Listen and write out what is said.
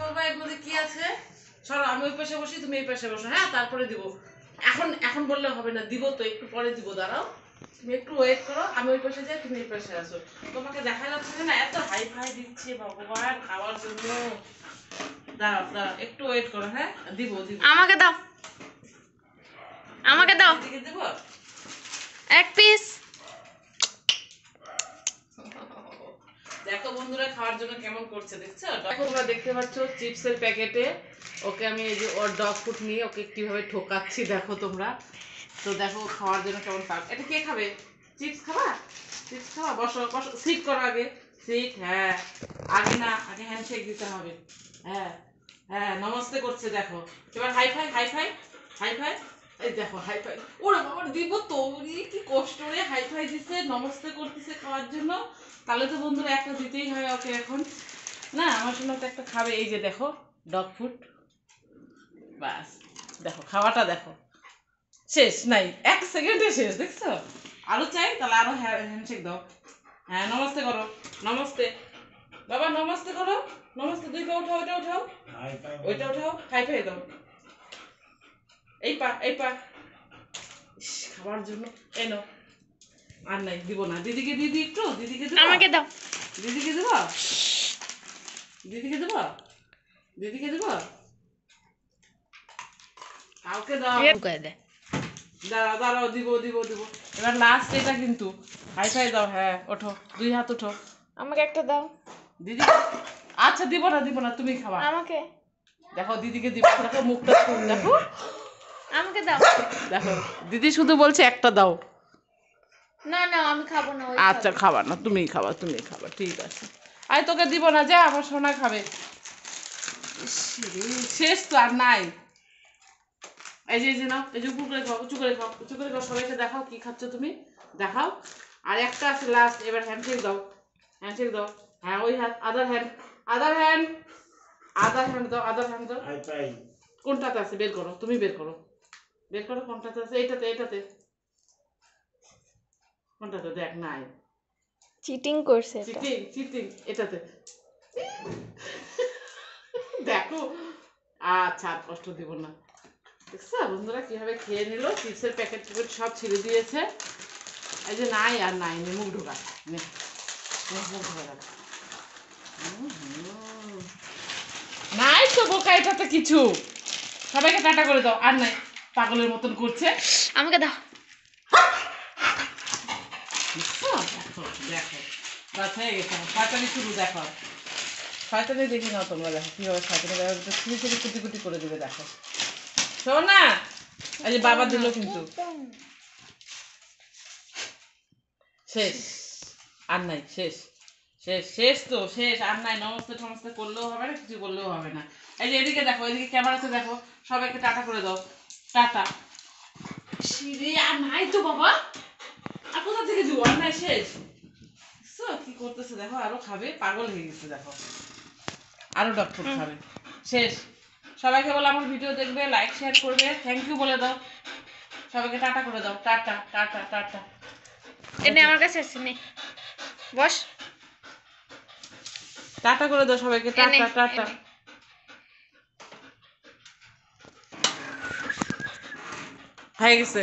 বলবা এর মধ্যে কি আছে। চলো আমি ওই পাশে বসি, তুমি এই পাশে বসো। হ্যাঁ, তারপরে দিব। এখন এখন বললে হবে না, দিব তো, একটু পরে দিব, দাঁড়াও। তুমি একটু ওয়েট করো, আমি ওই পাশে যাই, তুমি এই পাশে আসো। তোমাকে দেখা যাচ্ছে না এত হাই ফাই দিচ্ছে ভগবান খাওয়ার জন্য। দাঁড়াও দাঁড়াও, একটু ওয়েট করো। হ্যাঁ, দিব দিব। আমাকে দাও, আমাকে দাও দিদিকে দিব এক পিস। দেখো বন্ধুরা খাওয়ার জন্য কেমন করছে, দেখছো? দেখো তোমরা দেখতে পাচ্ছ চিপসের প্যাকেটে ওকে আমি এই যে ওর ডগ ফুড নিয়ে ওকে কিভাবে ঠোকাচ্ছি দেখো তোমরা। তো দেখো খাওয়ার জন্য কেমন পাক। এটা কে খাবে? চিপস খাবা? চিপস খাবা? বসো বসো, সিট করো আগে, সিট। হ্যাঁ, আগে না, আগে হ্যান্ডশেক দিতে হবে। হ্যাঁ হ্যাঁ, নমস্তে করছে দেখো। এবার high five, high five, high five. এই দেখো হাই ফাই। ওরে বাবা, দিব তো, কি কষ্ট রে, হাই ফাই দিছে, নমস্তে করতেছে খাওয়ার জন্য। তাহলে তো বন্ধুরা একটা দিতেই হয় ওকে এখন। না, আমার জন্য তো একটা খাবে। এই যে দেখো ডগ ফুড, বাস। দেখো খাওয়াটা দেখো, শেষ নাই, 1 সেকেন্ডে শেষ, দেখছো? আরো চাই? তাহলে আরো হ্যান্ডশেক দাও। হ্যাঁ, নমস্তে করো, নমস্তে বাবা, নমস্তে করো, নমস্তে। 2 পা উঠাও, ওইটা উঠাও, ওইটা উঠাও, হাই ফাই দাও। এই পা, এই পা। খাবার জন্য এই নাও। আর নাই, দিব না। দিদিকে দিদি, একটু দিদিকে দিব। আমাকে দাও, দিদিকে দিব, দিদিকে দিব, দিদিকে দিব, কাউকে দাও। দাঁড়াও দাঁড়াও, দিব দিব দিব। এবার লাস্ট এটা কিন্তু। হাই ফাই দাও। হ্যাঁ, ওঠো, 2 হাত ওঠো। আমাকে একটা দাও। দিদি, আচ্ছা দিব না, দিব না, তুমি খাবা। আমাকে দেখো দিদিকে দিব, দেখো মুখটা দেখো, আমাকে দাও। দেখো দিদি শুধু বলছে একটা দাও। না না, আমি খাবো না। ওই আচ্ছা খাবার না, তুমিই খাবা, তুমিই খাবা, ঠিক আছে। আরে তোকে দিব না, যা, আমার সোনা খাবে। ইস রে, শেষ তো, আর নাই। এই যে নাও, এই যে উঁচু করে খাও, উঁচু করে খাও, উঁচু করে খাও। সবাইকে দেখাও কি খাচ্ছ তুমি, দেখাও। আর একটা আছে লাস্ট, এবার হ্যান্ডশেক দাও, হ্যান্ডশেক দাও। হ্যাঁ, ওই হাত, other hand, other hand, other hand দাও, আদার হ্যান্ড দাও। কোনটাতে আছে বের করো, তুমি বের করো, বের করো কোনটাতে আছে। এইটাতে, এইটাতে, কোনটাতে দেখ, নাই। চিটিং করছে এটা। চিটিং, চিটিং, এটাতে দেখো। আচ্ছা, আর কষ্ট দিব না। দেখছো বন্ধুরা কিভাবে খেয়ে নিল, চিপসের প্যাকেট ট্যাকেট সব ছিঁড়ে দিয়েছে। এই যে নাই, আর নাই, নে মুখ ঢোকা, নে মুখ ঢোকা রাখ। নাই তো বোকা এটাতে কিছু। সবাইকে টাটা করে দাও। আর নাই, পাগলের মতন করছে। আমাকে দাও। দেখছো? দেখো দেখো, বাস হয়ে গেছে। শয়তানি শুরু, দেখো শয়তানি দেখে নাও তোমরা, দেখো কিভাবে শয়তানি ছিঁড়ে ছিঁড়ে কুটি কুটি করে দেবে, দেখো। শোনো না, এই যে বাবা দিল কিন্তু। শেষ, আর নাই, শেষ শেষ শেষ তো, শেষ, আর নাই। নমস্তে টমস্তে করলেও হবে না, কিছু করলেও হবে না। এই যে এদিকে দেখো, এদিকে ক্যামেরাতে দেখো, সবাইকে টাটা করে দাও, টাটা। সিঁড়ি আর নাই তো বাবা, আর কোথা থেকে দিব, আর নাই, শেষ। কি করতেছে দেখো, আরো খাবে, পাগল হয়ে গেছে দেখো, আরো ডগ ফুড খাবে। শেষ। সবাইকে বলে আমার ভিডিও দেখবে, লাইক শেয়ার করবে, থ্যাংক ইউ বলে দাও, সবাইকে টাটা করে দাও, টাটা টাটা টাটা। এনে আমার কাছে আছে, নে বস। টাটা করে দাও সবাইকে, টাটা টাটা। হয়ে গেছে।